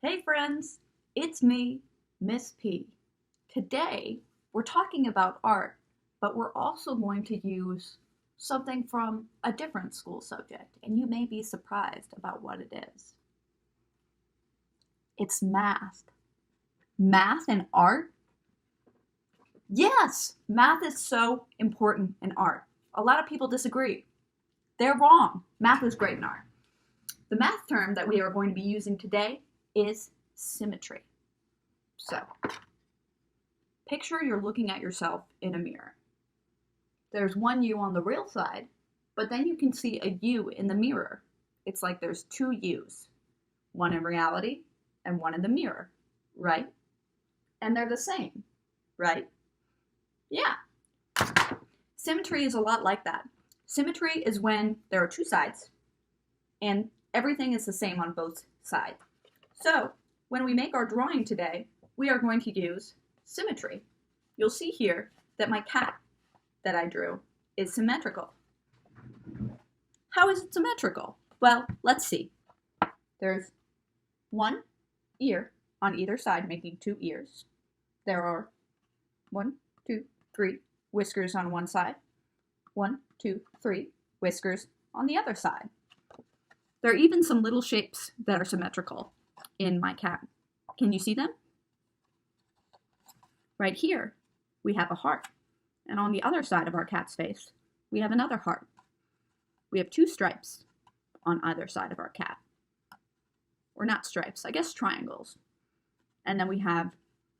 Hey friends, it's me, Miss P. Today, we're talking about art, but we're also going to use something from a different school subject, and you may be surprised about what it is. It's math. Math and art? Yes, math is so important in art. A lot of people disagree. They're wrong. Math is great in art. The math term that we are going to be using today is symmetry. So, picture you're looking at yourself in a mirror. There's one you on the real side, but then you can see a you in the mirror. It's like there's two yous, one in reality and one in the mirror, right? And they're the same, right? Yeah. Symmetry is a lot like that. Symmetry is when there are two sides and everything is the same on both sides. So, when we make our drawing today, we are going to use symmetry. You'll see here that my cat that I drew is symmetrical. How is it symmetrical? Well, let's see. There's one ear on either side, making two ears. There are 1, 2, 3 whiskers on one side. 1, 2, 3 whiskers on the other side. There are even some little shapes that are symmetrical in my cat. Can you see them? Right here, we have a heart. And on the other side of our cat's face, we have another heart. We have two stripes on either side of our cat. Or not stripes, I guess triangles. And then we have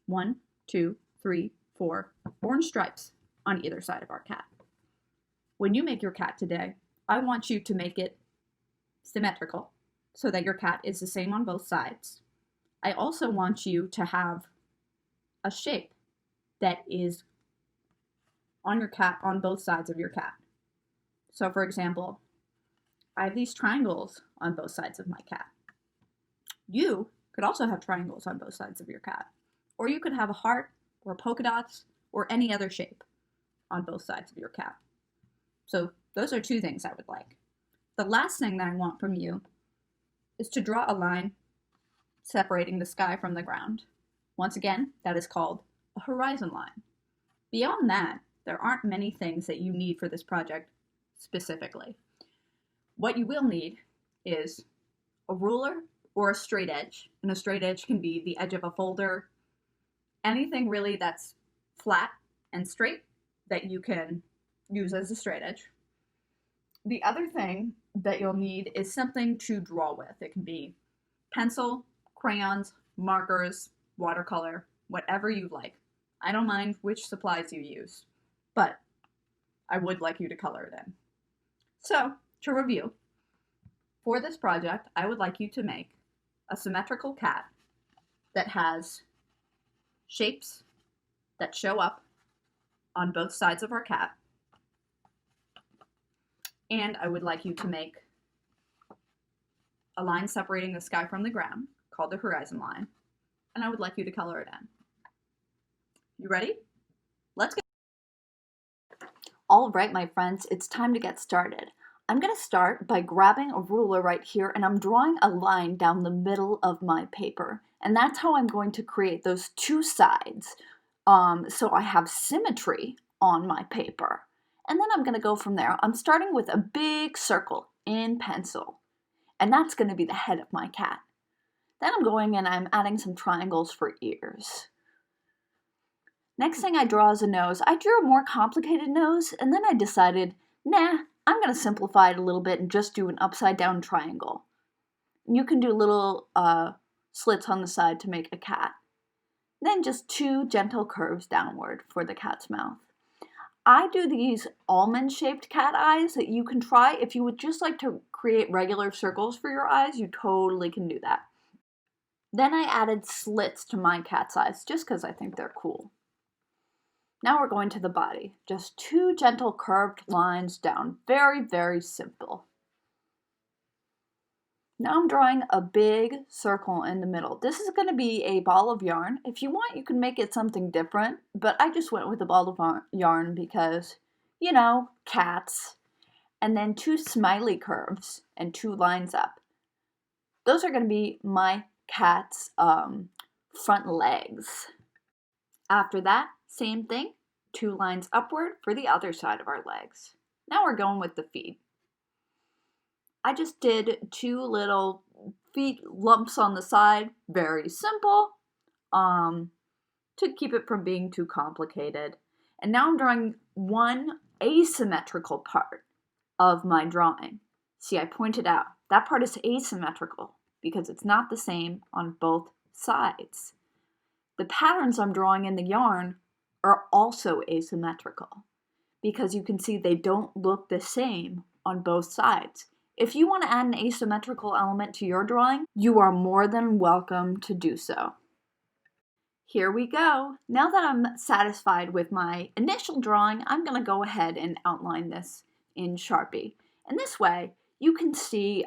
1, 2, 3, 4 orange stripes on either side of our cat. When you make your cat today, I want you to make it symmetrical so that your cat is the same on both sides. I also want you to have a shape that is on your cat on both sides of your cat. So for example, I have these triangles on both sides of my cat. You could also have triangles on both sides of your cat. Or you could have a heart or polka dots or any other shape on both sides of your cat. So those are two things I would like. The last thing that I want from you is to draw a line separating the sky from the ground. Once again, that is called a horizon line. Beyond that, there aren't many things that you need for this project specifically. What you will need is a ruler or a straight edge. And a straight edge can be the edge of a folder, anything really that's flat and straight that you can use as a straight edge. The other thing that you'll need is something to draw with. It can be pencil, crayons, markers, watercolor, whatever you like. I don't mind which supplies you use, but I would like you to color it in. So, to review, for this project, I would like you to make a symmetrical cat that has shapes that show up on both sides of our cat. And I would like you to make a line separating the sky from the ground, called the horizon line. And I would like you to color it in. You ready? Let's go. All right, my friends, it's time to get started. I'm going to start by grabbing a ruler right here, and I'm drawing a line down the middle of my paper. And that's how I'm going to create those two sides. So I have symmetry on my paper. And then I'm going to go from there. I'm starting with a big circle in pencil. And that's going to be the head of my cat. Then I'm going and I'm adding some triangles for ears. Next thing I draw is a nose. I drew a more complicated nose, and then I decided, nah, I'm going to simplify it a little bit and just do an upside down triangle. You can do little slits on the side to make a cat. Then just two gentle curves downward for the cat's mouth. I do these almond-shaped cat eyes that you can try. If you would just like to create regular circles for your eyes, you totally can do that. Then I added slits to my cat's eyes just because I think they're cool. Now we're going to the body. Just two gentle curved lines down. Very, very simple. Now I'm drawing a big circle in the middle. This is going to be a ball of yarn. If you want, you can make it something different, but I just went with a ball of yarn because, you know, cats. And then two smiley curves and two lines up. Those are going to be my cat's front legs. After that, same thing, 2 lines upward for the other side of our legs. Now we're going with the feet. I just did 2 little feet lumps on the side, very simple, to keep it from being too complicated. And now I'm drawing one asymmetrical part of my drawing. See, I pointed out that part is asymmetrical because it's not the same on both sides. The patterns I'm drawing in the yarn are also asymmetrical because you can see they don't look the same on both sides. If you want to add an asymmetrical element to your drawing, you are more than welcome to do so. Here we go. Now that I'm satisfied with my initial drawing, I'm going to go ahead and outline this in Sharpie. And this way, you can see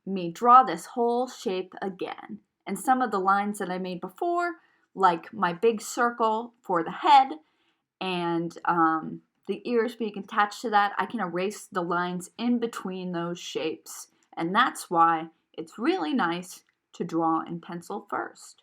me draw this whole shape again. And some of the lines that I made before, like my big circle for the head and the ears being attached to that, I can erase the lines in between those shapes. And that's why it's really nice to draw in pencil first.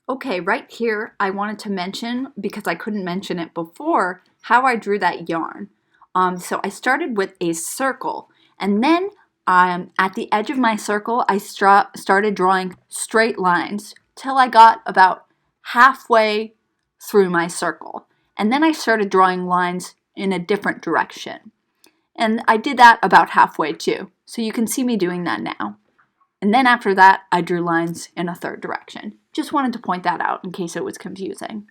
Okay, right here, I wanted to mention, because I couldn't mention it before, how I drew that yarn. So I started with a circle, and then at the edge of my circle, I started drawing straight lines till I got about halfway through my circle. And then I started drawing lines in a different direction. And I did that about halfway too. So you can see me doing that now. And then after that, I drew lines in a third direction. Just wanted to point that out in case it was confusing.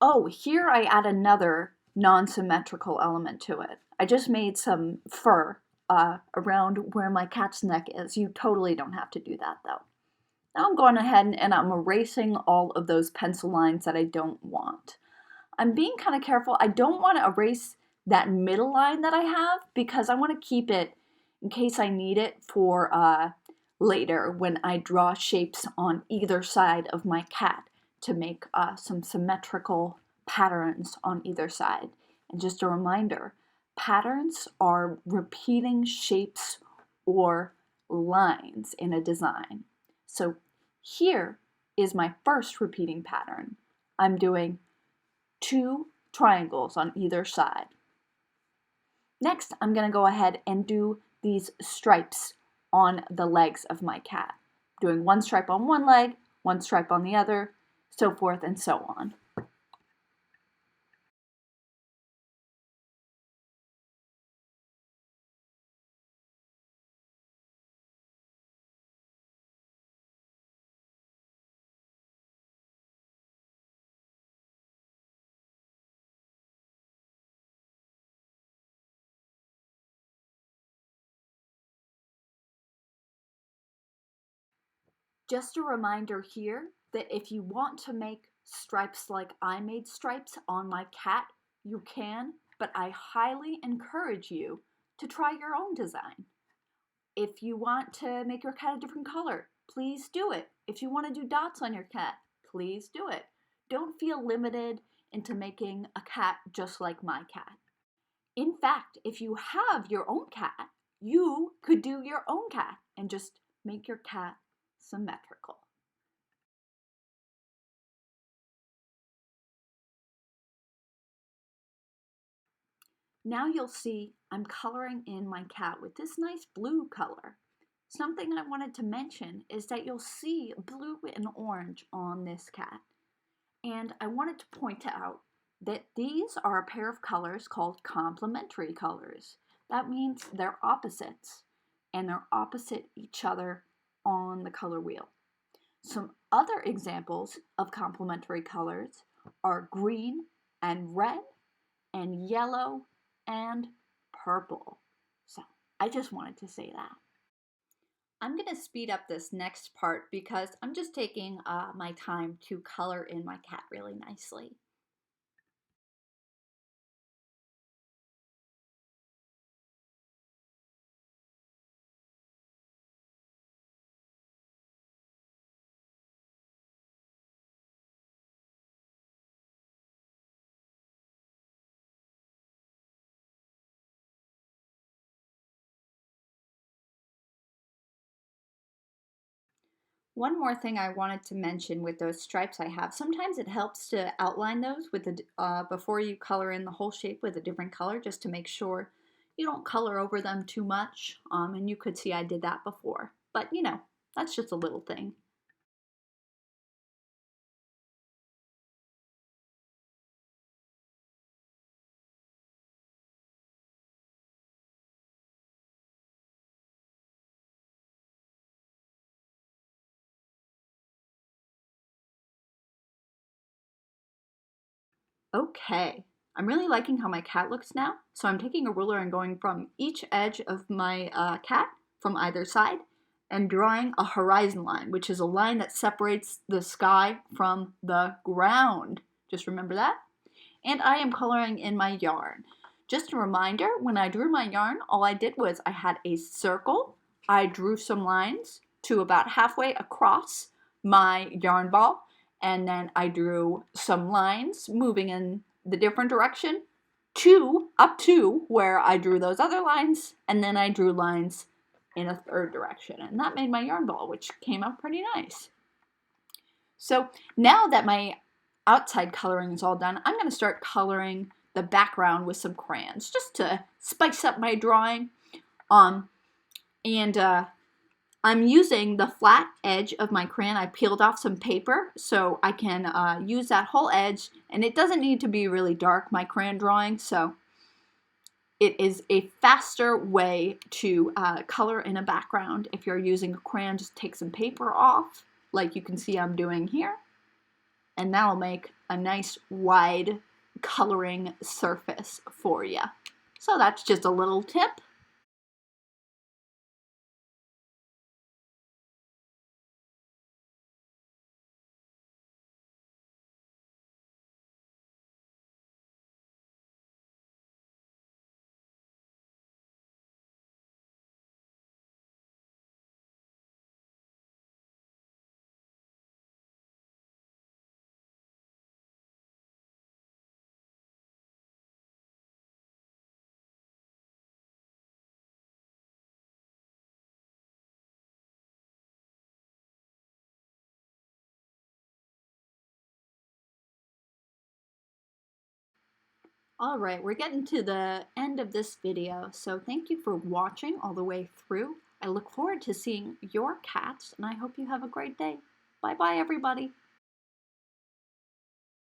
Oh, here I add another non-symmetrical element to it. I just made some fur around where my cat's neck is. You totally don't have to do that though. Now I'm going ahead and I'm erasing all of those pencil lines that I don't want. I'm being kind of careful. I don't want to erase that middle line that I have because I want to keep it in case I need it for later when I draw shapes on either side of my cat to make some symmetrical patterns on either side. And just a reminder, patterns are repeating shapes or lines in a design. So here is my first repeating pattern. I'm doing 2 triangles on either side. Next, I'm going to go ahead and do these stripes on the legs of my cat. Doing 1 stripe on one leg, 1 stripe on the other, so forth and so on. Just a reminder here that if you want to make stripes like I made stripes on my cat, you can, but I highly encourage you to try your own design. If you want to make your cat a different color, please do it. If you want to do dots on your cat, please do it. Don't feel limited into making a cat just like my cat. In fact, if you have your own cat, you could do your own cat and just make your cat symmetrical. Now you'll see I'm coloring in my cat with this nice blue color. Something I wanted to mention is that you'll see blue and orange on this cat. And I wanted to point out that these are a pair of colors called complementary colors. That means they're opposites, and they're opposite each other on the color wheel. Some other examples of complementary colors are green and red and yellow and purple. So I just wanted to say that. I'm going to speed up this next part because I'm just taking my time to color in my cat really nicely. One more thing I wanted to mention with those stripes I have, sometimes it helps to outline those with before you color in the whole shape with a different color, just to make sure you don't color over them too much. And you could see I did that before, but you know, that's just a little thing. Okay, I'm really liking how my cat looks now. So I'm taking a ruler and going from each edge of my cat from either side and drawing a horizon line, which is a line that separates the sky from the ground. Just remember that. And I am coloring in my yarn. Just a reminder, when I drew my yarn, all I did was I had a circle. I drew some lines to about halfway across my yarn ball, and then I drew some lines moving in the different direction up to where I drew those other lines, and then I drew lines in a third direction, and that made my yarn ball, which came out pretty nice. So now that my outside coloring is all done, I'm going to start coloring the background with some crayons just to spice up my drawing. I'm using the flat edge of my crayon. I peeled off some paper so I can use that whole edge, and it doesn't need to be really dark, my crayon drawing, so it is a faster way to color in a background. If you're using a crayon, just take some paper off, like you can see I'm doing here, and that'll make a nice wide coloring surface for you. So that's just a little tip. All right, we're getting to the end of this video, so thank you for watching all the way through. I look forward to seeing your cats, and I hope you have a great day. Bye-bye, everybody.